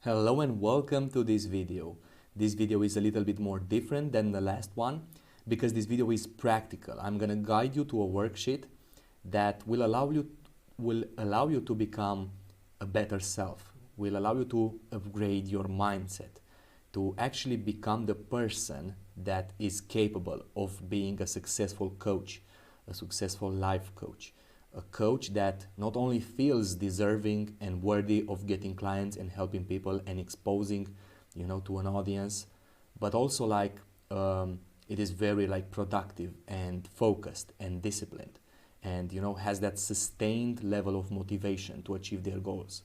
Hello and welcome to this video. This video is a little bit more different than the last one because this video is practical. I'm going to guide you to a worksheet that will allow you to become a better self, will allow you to upgrade your mindset, to actually become the person that is capable of being a successful coach, a successful life coach. A coach that not only feels deserving and worthy of getting clients and helping people and exposing, to an audience, but also it is very productive and focused and disciplined, and has that sustained level of motivation to achieve their goals.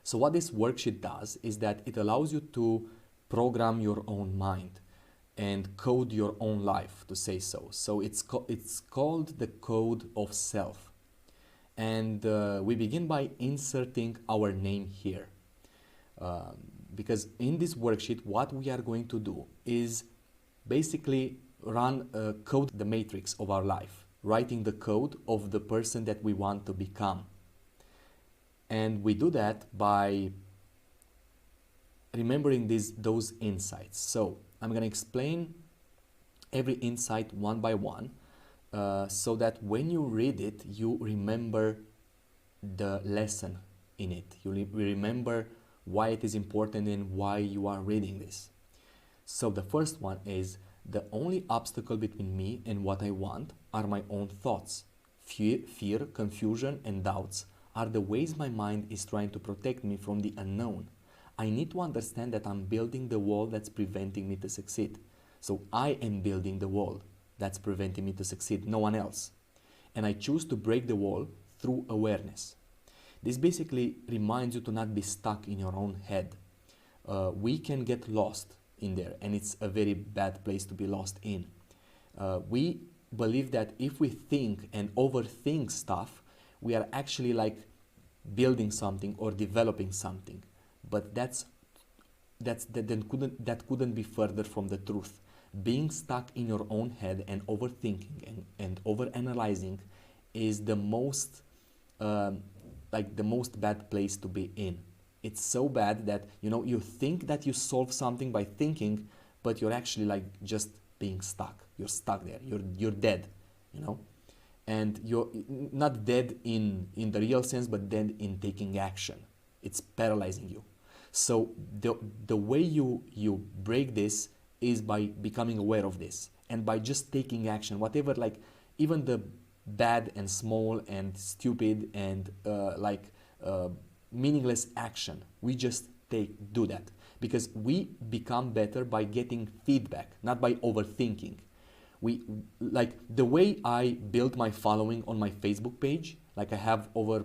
So what this worksheet does is that it allows you to program your own mind and code your own life, to say so. So it's called the Code of Self. And we begin by inserting our name here. Because in this worksheet, what we are going to do is basically code the matrix of our life, writing the code of the person that we want to become. And we do that by remembering those insights. So I'm going to explain every insight one by one so that when you read it, you remember the lesson in it. You remember why it is important and why you are reading this. So the first one is: the only obstacle between me and what I want are my own thoughts. Fear, confusion, and doubts are the ways my mind is trying to protect me from the unknown. I need to understand that I'm building the wall that's preventing me to succeed. So I am building the wall that's preventing me to succeed, no one else. And I choose to break the wall through awareness. This basically reminds you to not be stuck in your own head. We can get lost in there, and it's a very bad place to be lost in. We believe that if we think and overthink stuff, we are actually building something or developing something. But that couldn't be further from the truth. Being stuck in your own head and overthinking and overanalyzing is the most bad place to be in. It's so bad that you think that you solve something by thinking, but you're actually just being stuck. You're stuck there. You're dead, and you're not dead in the real sense, but dead in taking action. It's paralyzing you. So the way you break this is by becoming aware of this and by just taking action, whatever, even the bad and small and stupid and meaningless action. We just do that because we become better by getting feedback, not by overthinking. We the way I build my following on my Facebook page, I have over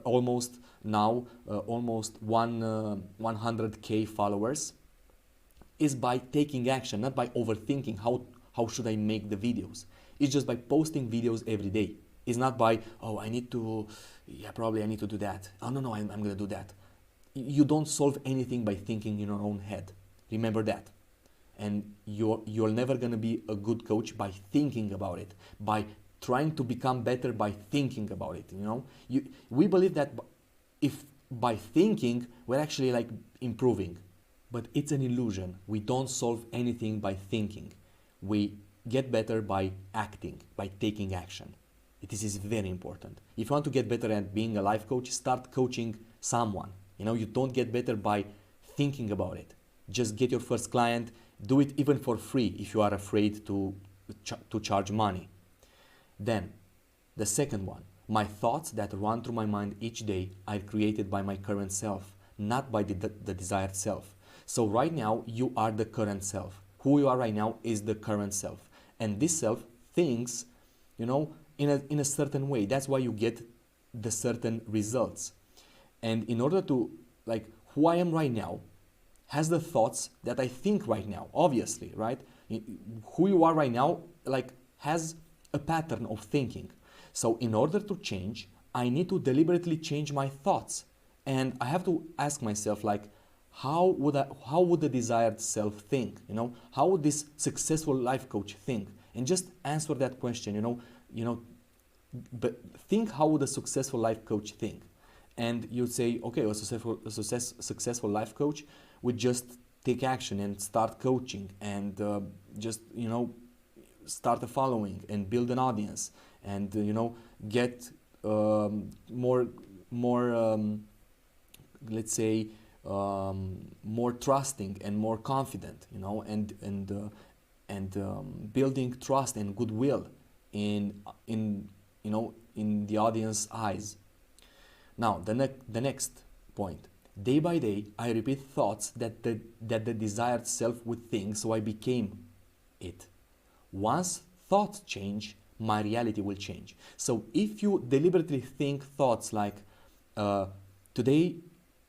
almost 100K followers, is by taking action, not by overthinking how should I make the videos. It's just by posting videos every day. It's not by, I need to do that. Oh no, I'm gonna do that. You don't solve anything by thinking in your own head. Remember that. And you're never gonna be a good coach by thinking about it, by trying to become better by thinking about it. We believe that if by thinking we're actually improving, but it's an illusion. We don't solve anything by thinking. We get better by acting, by taking action. This is very important. If you want to get better at being a life coach, start coaching someone. You don't get better by thinking about it. Just get your first client. Do it even for free if you are afraid to charge money. Then, the second one, my thoughts that run through my mind each day are created by my current self, not by the desired self. So right now, you are the current self. Who you are right now is the current self. And this self thinks, in a certain way. That's why you get the certain results. And in order to, who I am right now has the thoughts that I think right now, obviously, right? Who you are right now, has a pattern of thinking. So in order to change, I need to deliberately change my thoughts. And I have to ask myself, how would the desired self think? How would this successful life coach think? And just answer that question, but think, how would a successful life coach think? And you'd say, okay, successful life coach would just take action and start coaching and just, start a following and build an audience and, get more let's say, more trusting and more confident, building trust and goodwill in the audience eyes. Now, the next point. Day by day, I repeat thoughts that the desired self would think, so I became it. Once thoughts change, my reality will change. So if you deliberately think thoughts like today,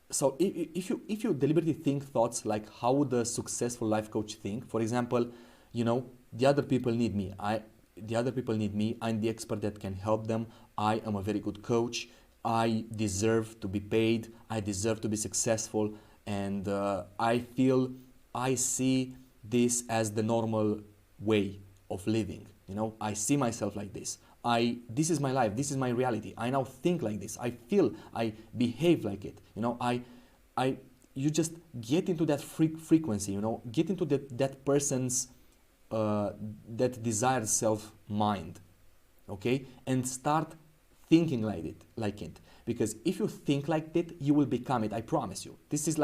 so if you deliberately think thoughts like how would a successful life coach think, for example, the other people need me. I'm the expert that can help them. I am a very good coach. I deserve to be paid. I deserve to be successful. And I see this as the normal way of living. I see myself like this. This is my life. This is my reality. I now think like this. I feel, I behave like it. You just get into that frequency, get into that person's, that desired self mind, okay? And start thinking like it. Because if you think like it, you will become it, I promise you. This is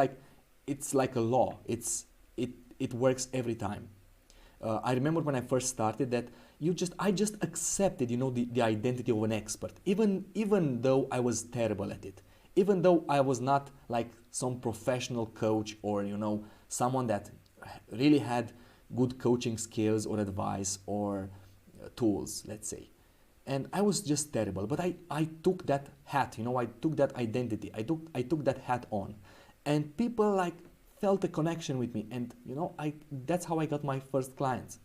it's like a law. It works every time. I remember when I first started that I just accepted, the identity of an expert, even though I was terrible at it, even though I was not like some professional coach or, someone that really had good coaching skills or advice or tools, let's say. And I was just terrible, but I took that hat, I took that identity, I took that hat on, and people felt a connection with me, and that's how I got my first clients.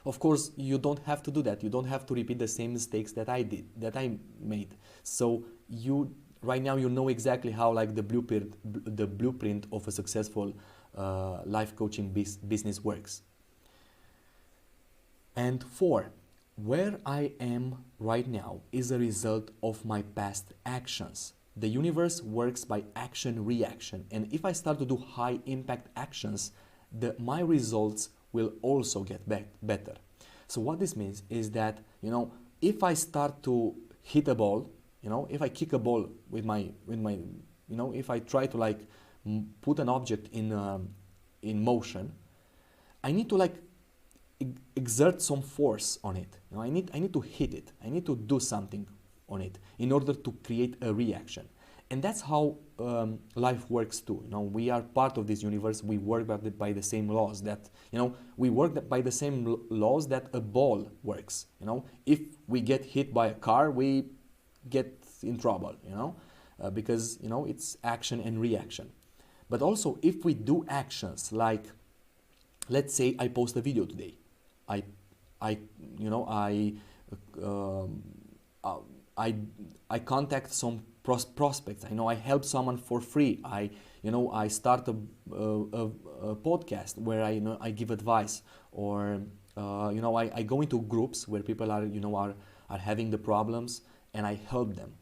Of course, you don't have to do that. You don't have to repeat the same mistakes that I made. So right now you know exactly how the blueprint of a successful life coaching business works. And 4, where I am right now is a result of my past actions. The universe works by action-reaction, and if I start to do high impact actions, my results will also get better. So what this means is that, if I start to hit a ball, if I kick a ball with my, if I try to put an object in motion, I need to exert some force on it. I need to hit it. I need to do something on it in order to create a reaction. And that's how life works too. We are part of this universe. We work by the same laws that, we work by the same laws that a ball works. If we get hit by a car, we get in trouble, because, it's action and reaction. But also if we do actions like, let's say I post a video today. I contact some prospects. I help someone for free. I start a podcast where I give advice, or I go into groups where people are having the problems and I help them.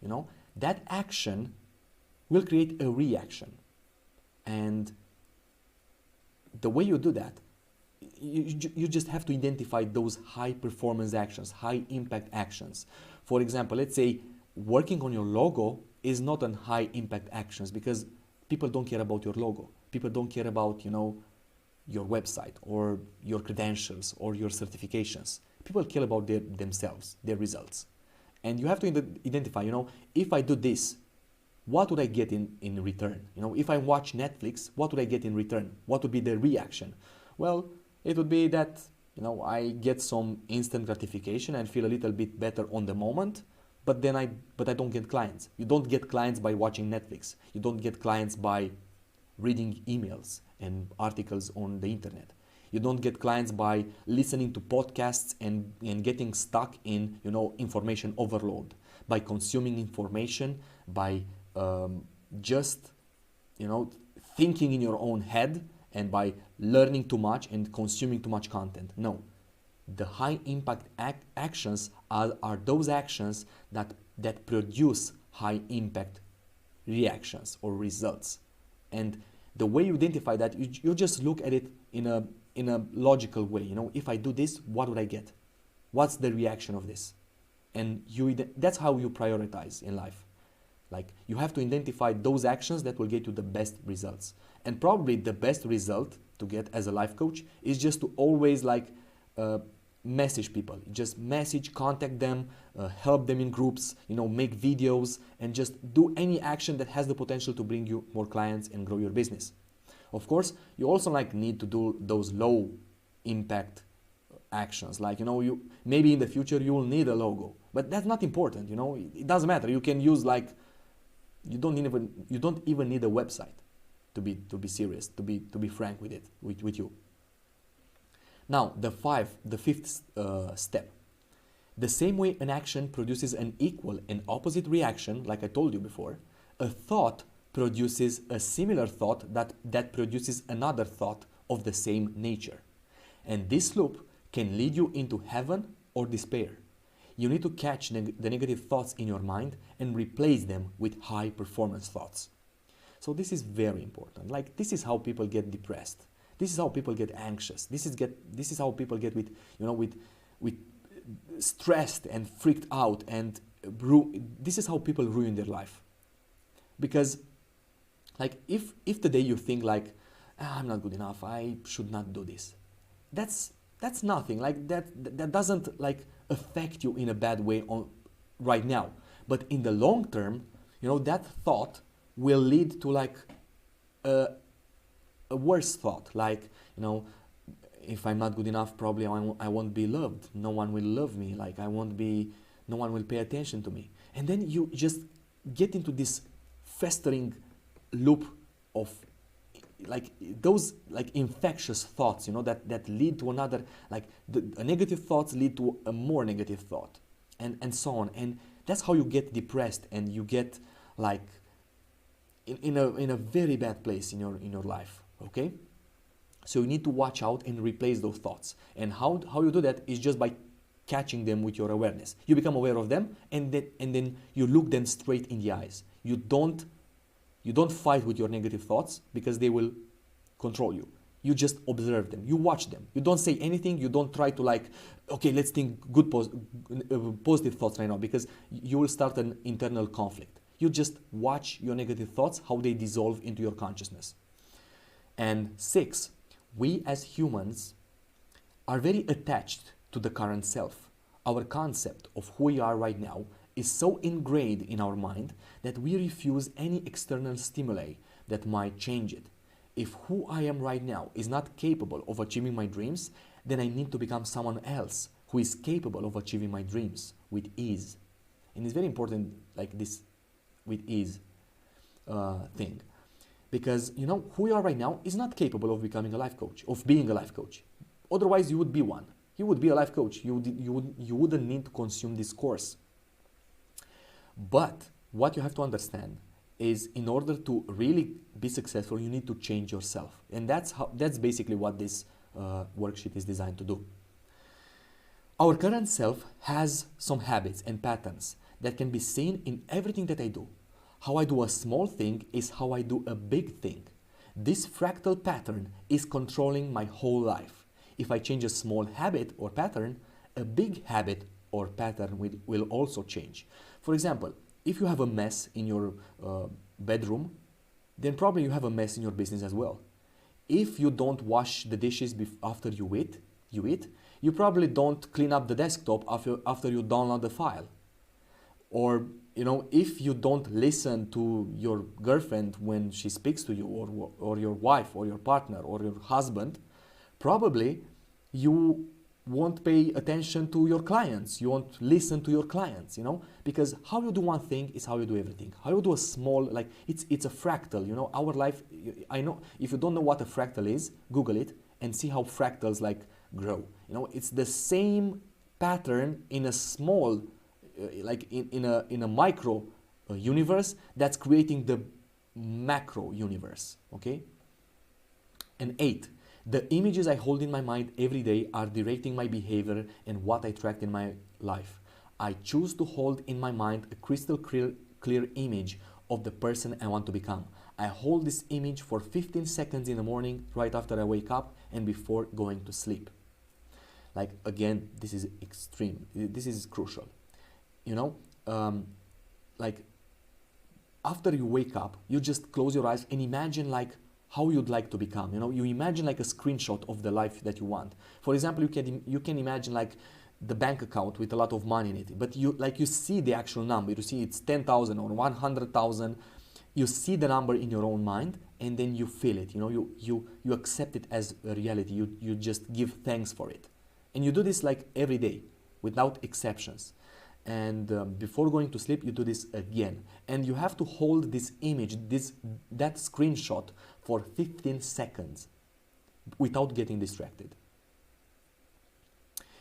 That action will create a reaction, and the way you do that, you just have to identify those high performance actions, high impact actions. For example, let's say working on your logo is not an high impact actions because people don't care about your logo. People don't care about, your website or your credentials or your certifications. People care about themselves, their results. And you have to identify, if I do this, what would I get in return? If I watch Netflix, what would I get in return? What would be the reaction? Well, it would be that, I get some instant gratification and feel a little bit better on the moment, but I don't get clients. You don't get clients by watching Netflix. You don't get clients by reading emails and articles on the internet. You don't get clients by listening to podcasts and getting stuck in, information overload, by consuming information, by just, thinking in your own head, and by learning too much and consuming too much content. No. The high impact actions are those actions that produce high impact reactions or results. And the way you identify that, you just look at it in a logical way. You know, if I do this, what would I get? What's the reaction of this? And that's how you prioritize in life. Like, you have to identify those actions that will get you the best results. And probably the best result to get as a life coach is just to always message people. Just message, contact them, help them in groups, you know, make videos, and just do any action that has the potential to bring you more clients and grow your business. Of course, you also need to do those low impact actions. Like, you know, you maybe in the future you will need a logo, but that's not important. You know, it doesn't matter. You can use you don't even need a website to be serious, to be frank with it with you. Now, the fifth step. The same way an action produces an equal and opposite reaction, like I told you before, a thought produces a similar thought that produces another thought of the same nature. And this loop can lead you into heaven or despair. You need to catch the negative thoughts in your mind and replace them with high performance thoughts. So this is very important. Like, this is how people get depressed. This is how people get anxious. This is how people get with stressed and freaked out, and this is how people ruin their life. Because, like, if today you think like, I'm not good enough, I should not do this, that's nothing. Like, that doesn't like affect you in a bad way right now. But in the long term, you know, that thought will lead to like a worse thought. Like, you know, if I'm not good enough, probably I won't be loved. No one will love me. Like, no one will pay attention to me. And then you just get into this festering loop of like those like infectious thoughts, you know, that lead to another, like a negative thoughts lead to a more negative thought, and so on. And that's how you get depressed, and you get like in a very bad place in your life. Okay, so you need to watch out and replace those thoughts. And how you do that is just by catching them with your awareness. You become aware of them, and then you look them straight in the eyes. You don't fight with your negative thoughts, because they will control you. You just observe them. You watch them. You don't say anything. You don't try to like, okay, let's think good positive thoughts right now, because you will start an internal conflict. You just watch your negative thoughts, how they dissolve into your consciousness. And 6, we as humans are very attached to the current self. Our concept of who we are right now is so ingrained in our mind that we refuse any external stimuli that might change it. If who I am right now is not capable of achieving my dreams, then I need to become someone else who is capable of achieving my dreams with ease. And it's very important, like this with ease thing. Because, you know, who you are right now is not capable of becoming a life coach, of being a life coach. Otherwise, you would be one. You would be a life coach. You wouldn't need to consume this course. But what you have to understand is, in order to really be successful, you need to change yourself. And that's basically what this worksheet is designed to do. Our current self has some habits and patterns that can be seen in everything that I do. How I do a small thing is how I do a big thing. This fractal pattern is controlling my whole life. If I change a small habit or pattern, a big habit or pattern will also change. For example, if you have a mess in your bedroom, then probably you have a mess in your business as well. If you don't wash the dishes after you eat, you probably don't clean up the desktop after you download the file. Or, you know, if you don't listen to your girlfriend when she speaks to you, or your wife or your partner or your husband, probably you won't pay attention to your clients. You won't listen to your clients, you know, because how you do one thing is how you do everything. How you do a small, like, it's a fractal, you know, our life. I know, if you don't know what a fractal is, Google it and see how fractals like grow. You know, it's the same pattern in a small, like in a micro universe that's creating the macro universe. Okay. And 8, the images I hold in my mind every day are directing my behavior and what I attract in my life. I choose to hold in my mind a crystal clear image of the person I want to become. I hold this image for 15 seconds in the morning, right after I wake up and before going to sleep. Like, again, this is extreme. This is crucial. You know, like, after you wake up, you just close your eyes and imagine like how you'd like to become. You know, you imagine like a screenshot of the life that you want. For example, you can imagine like the bank account with a lot of money in it, but you see the actual number. You see it's 10,000 or 100,000. You see the number in your own mind, and then you feel it. You know, you accept it as a reality. You just give thanks for it, and you do this like every day, without exceptions. And before going to sleep, you do this again, and you have to hold this image, that screenshot for 15 seconds without getting distracted.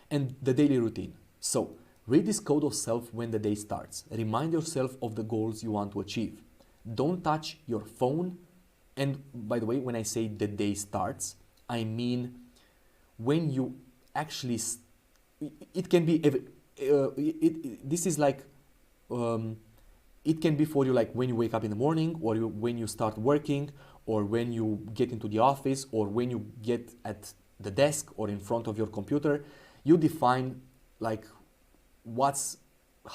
And the daily routine. So read this code of self when the day starts. Remind yourself of the goals you want to achieve. Don't touch your phone. And by the way, when I say the day starts, I mean when you actually, it can be, this is like, it can be for you like when you wake up in the morning, or when you start working, or when you get into the office, or when you get at the desk or in front of your computer. You define like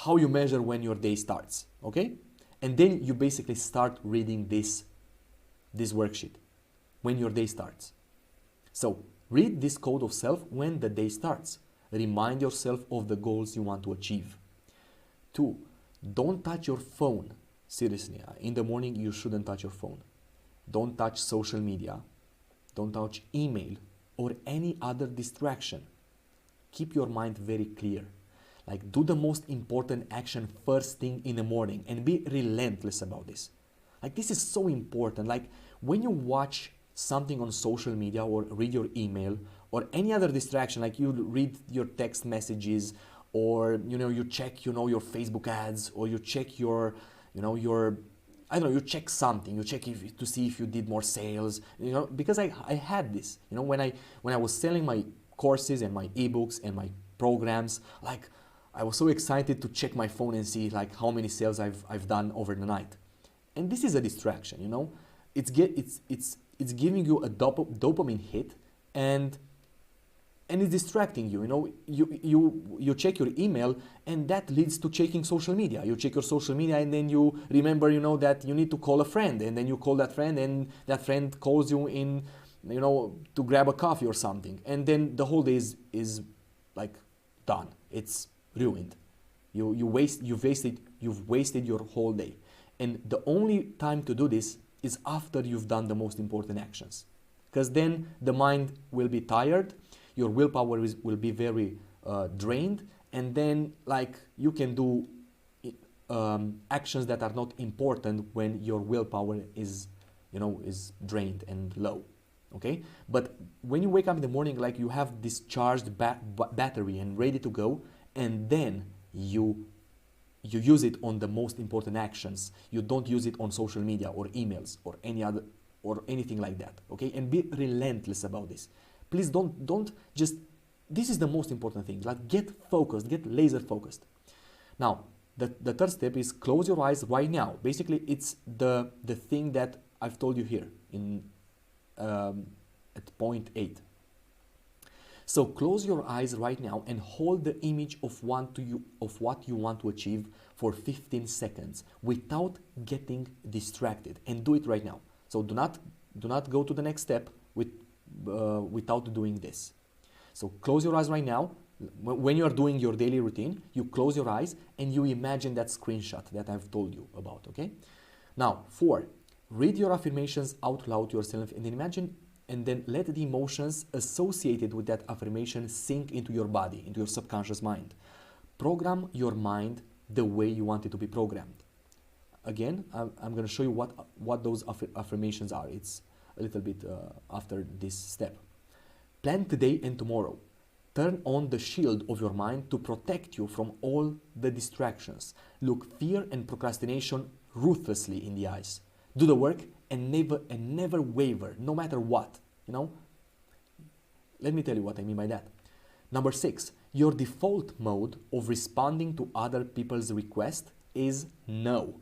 how you measure when your day starts, okay? And then you basically start reading this worksheet when your day starts. So read this code of self when the day starts. Remind yourself of the goals you want to achieve. 2, don't touch your phone. Seriously, in the morning you shouldn't touch your phone. Don't touch social media. Don't touch email or any other distraction. Keep your mind very clear. Like, do the most important action first thing in the morning and be relentless about this. Like, this is so important. Like, when you watch something on social media or read your email or any other distraction, like you read your text messages, or you check your Facebook ads, or you check your I don't know, you check something, you check to see if you did more sales, because I had this, when I was selling my courses and my ebooks and my programs, like I was so excited to check my phone and see like how many sales I've done over the night. And this is a distraction, it's giving you a dopamine hit, and it's distracting you. You check your email, and that leads to checking social media. You check your social media, and then you remember that you need to call a friend, and then you call that friend, and that friend calls you in to grab a coffee or something, and then the whole day is like done. It's ruined. You've wasted your whole day. And the only time to do this is after you've done the most important actions, because then the mind will be tired, your willpower will be very drained, and then like you can do actions that are not important when your willpower is drained and low. Okay, but when you wake up in the morning, like you have this charged battery and ready to go, and then you use it on the most important actions. You don't use it on social media or emails or anything like that. Okay, and be relentless about this. Please don't just. This is the most important thing. Like, get focused, get laser focused. Now, the third step is close your eyes right now. Basically, it's the thing that I've told you here in at point 8. So close your eyes right now and hold the image of what you want to achieve for 15 seconds without getting distracted, and do it right now. So do not go to the next step without doing this. So close your eyes right now. When you are doing your daily routine, you close your eyes and you imagine that screenshot that I've told you about, okay? Now, 4, read your affirmations out loud to yourself, and then imagine, and then let the emotions associated with that affirmation sink into your body, into your subconscious mind. Program your mind the way you want it to be programmed. Again, I'm going to show you what those affirmations are. It's a little bit after this step. Plan today and tomorrow. Turn on the shield of your mind to protect you from all the distractions. Look fear and procrastination ruthlessly in the eyes. Do the work and never waver, no matter what. Let me tell you what I mean by that. Number 6, your default mode of responding to other people's requests is no.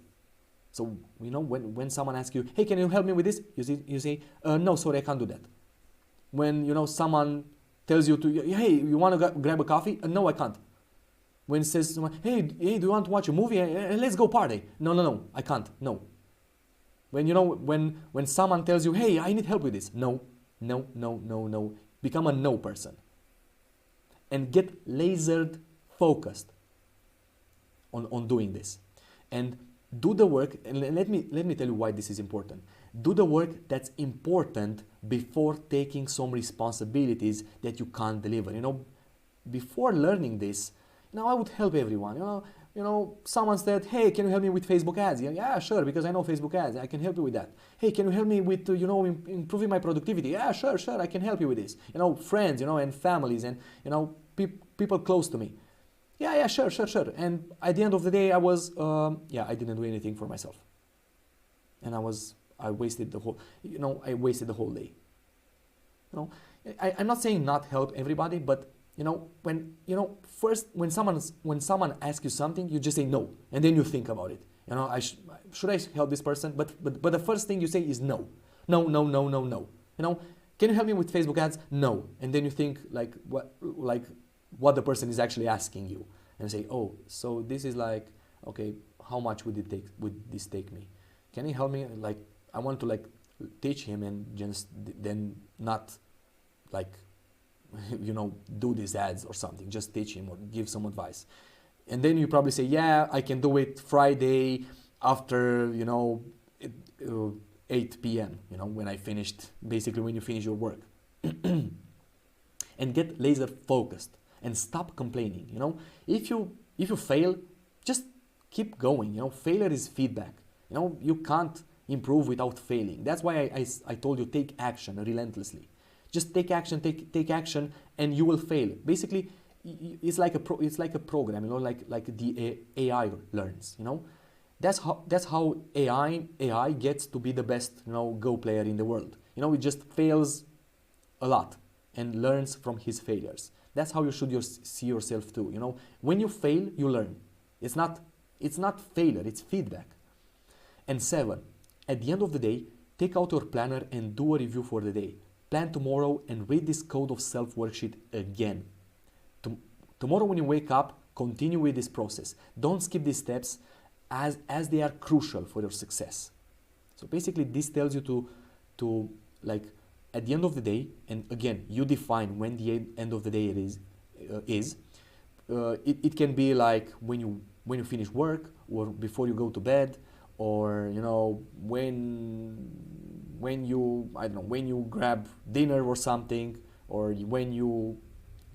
So, you know, when someone asks you, hey, can you help me with this? You say, no, sorry, I can't do that. When, you know, someone tells you to, hey, you want to grab a coffee? No, I can't. When it says, hey, do you want to watch a movie? Let's go party. No, I can't. No. When, you know, when someone tells you, hey, I need help with this. No. Become a no person. And get lasered focused on doing this. And do the work, and let me tell you why this is important. Do the work that's important before taking some responsibilities that you can't deliver. You know, before learning this, you know, I would help everyone. You know, someone said, hey, can you help me with Facebook ads? Yeah, sure, because I know Facebook ads. I can help you with that. Hey, can you help me with, you know, improving my productivity? Yeah, sure, I can help you with this. You know, friends, you know, and families, and, you know, people close to me. Yeah, sure. And at the end of the day, I was, I didn't do anything for myself. And I wasted the whole day. You know, I'm not saying not help everybody, but, you know, when someone asks you something, you just say no, and then you think about it. You know, should I help this person? But the first thing you say is no. You know, can you help me with Facebook ads? No. And then you think what the person is actually asking you, and say, oh, so this is like, okay, how much would this take me? Can you help me? Like, I want to like teach him, and just then not like, you know, do these ads or something. Just teach him or give some advice. And then you probably say, yeah, I can do it Friday after, you know, 8 p.m., you know, when you finish your work. And get laser focused and stop complaining. You know, if you fail, just keep going. You know, failure is feedback. You know, you can't improve without failing. That's why I told you, take action relentlessly. Just take action, take action, and you will fail. Basically, it's like a program, you know, like the AI learns. You know, that's how AI gets to be the best, you know, Go player in the world. You know, it just fails a lot and learns from his failures. That's how you should see yourself too. You know, when you fail, you learn. It's not failure, it's feedback. And 7, at the end of the day, take out your planner and do a review for the day. Plan tomorrow and read this code of self worksheet again. Tomorrow when you wake up, continue with this process. Don't skip these steps as they are crucial for your success. So basically this tells you to like, at the end of the day, and again, you define when the end of the day it is. It can be like when you finish work, or before you go to bed, or, you know, when you grab dinner or something, or when you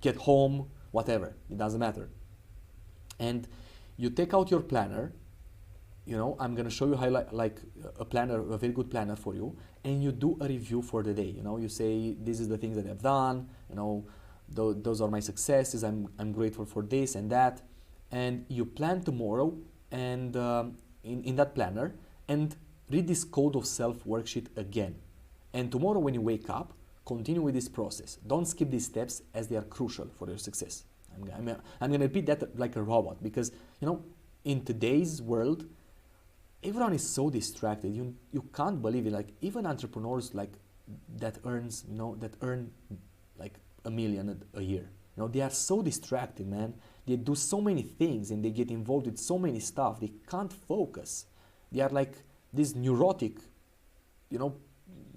get home, whatever, it doesn't matter. And you take out your planner. You know, I'm gonna show you how, like a planner, a very good planner for you, and you do a review for the day. You know, you say, this is the things that I've done, you know, those are my successes, I'm grateful for this and that, and you plan tomorrow, and in that planner, and read this code of self worksheet again. And tomorrow when you wake up, continue with this process. Don't skip these steps, as they are crucial for your success. I'm gonna repeat that like a robot, because, you know, in today's world, everyone is so distracted. You can't believe it. Like, even entrepreneurs like that earn like $1 million a year. You know, they are so distracted, man. They do so many things and they get involved with so many stuff. They can't focus. They are like this neurotic, you know,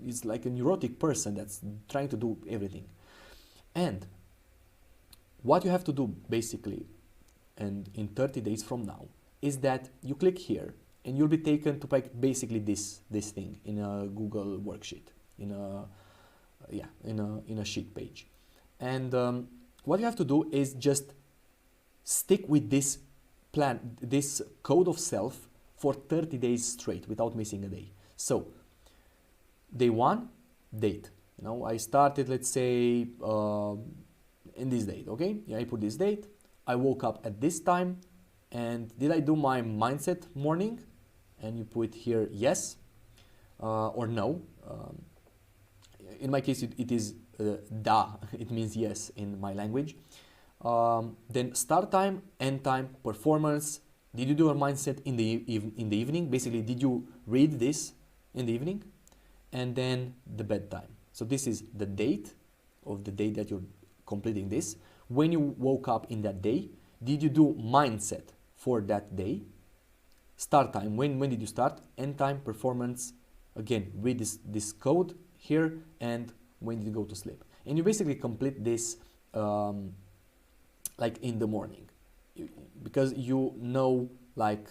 it's like a neurotic person that's trying to do everything. And what you have to do basically, and in 30 days from now, is that you click here and you'll be taken to like basically this thing in a Google worksheet, in a sheet page. And what you have to do is just stick with this plan, this code of self, for 30 days straight without missing a day. So day 1, date. You know, I started, let's say, in this date, okay? Yeah, I put this date. I woke up at this time, and did I do my mindset morning? And you put here yes or no. In my case, it is da. It means yes in my language. Then start time, end time, performance, Did you do your mindset in the evening? Basically, did you read this in the evening? And then the bedtime. So this is the date of the day that you're completing this. When you woke up in that day, did you do mindset for that day? Start time, when did you start? End time, performance, again, read this code here, and when did you go to sleep? And you basically complete this like in the morning, because you know, like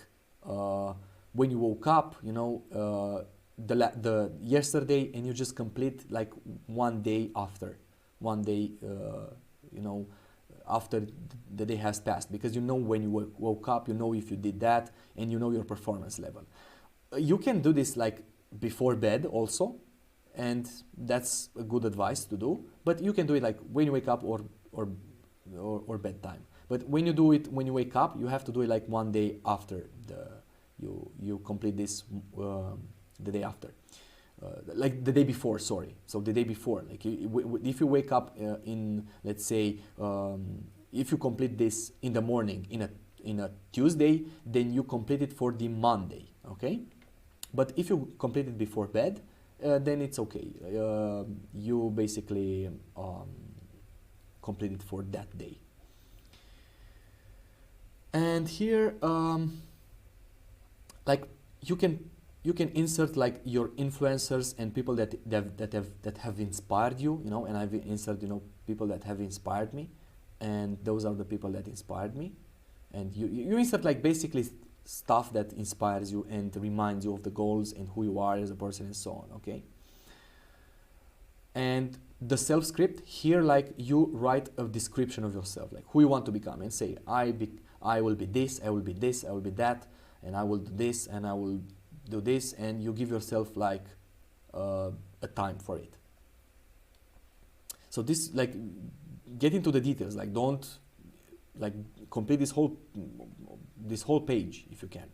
when you woke up, you know, the yesterday, and you just complete like one day after, you know, after the day has passed, because you know when you woke up, you know if you did that, and you know your performance level. You can do this like before bed also, and that's a good advice to do, but you can do it like when you wake up or bedtime. But when you do it when you wake up, you have to do it like one day after you complete this, the day after. Like the day before, sorry. So the day before, like if you wake up in, let's say, if you complete this in the morning in a Tuesday, then you complete it for the Monday, okay? But if you complete it before bed, then it's okay. You basically complete it for that day. And here, like you can insert like your influencers and people that have inspired you, you know, and I've inserted, you know, people that have inspired me, and those are the people that inspired me. And you insert like basically stuff that inspires you and reminds you of the goals and who you are as a person and so on, okay? And the self script here, like you write a description of yourself, like who you want to become, and say I will be this, I will be this, I will be that, and I will do this, and I will do this, and you give yourself like a time for it. So this, like, get into the details, like don't like complete this whole page if you can.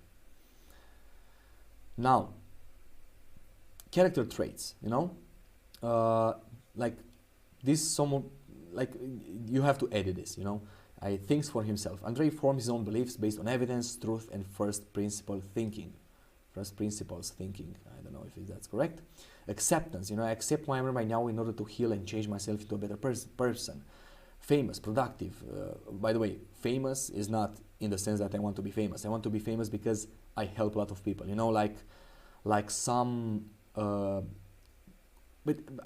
Now, character traits, you know, like this, someone, like you have to edit this, you know. I thinks for himself. Andrei forms his own beliefs based on evidence, truth, and first principles thinking. I don't know if that's correct. Acceptance, you know, I accept who I am right now in order to heal and change myself into a better person. Famous, productive. By the way, famous is not in the sense that I want to be famous. I want to be famous because I help a lot of people, you know, like some, but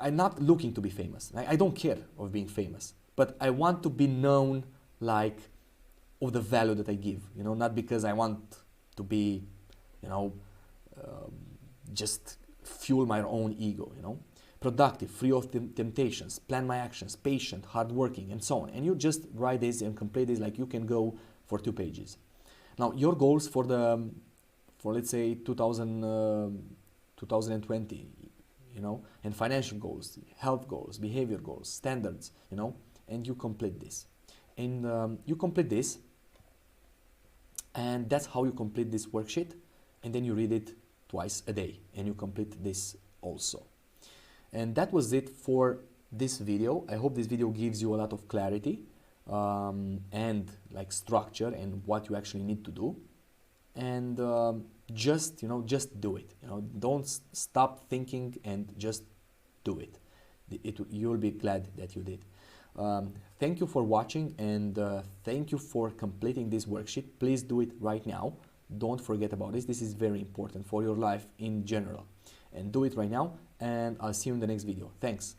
I'm not looking to be famous. I don't care of being famous, but I want to be known, like, of the value that I give, you know, not because I want to be, you know, just fuel my own ego, you know. Productive, free of temptations, plan my actions, patient, hardworking, and so on. And you just write this and complete this, like you can go for 2 pages. Now, your goals for let's say 2020, you know, and financial goals, health goals, behavior goals, standards, you know, and you complete this. And you complete this, and that's how you complete this worksheet. And then you read it twice a day, and you complete this also. And that was it for this video. I hope this video gives you a lot of clarity and like structure and what you actually need to do. And just, you know, just do it. You know, don't stop thinking and just do it. You'll be glad that you did. Thank you for watching, and thank you for completing this worksheet. Please do it right now. Don't forget about this. This is very important for your life in general. And do it right now, and I'll see you in the next video. Thanks.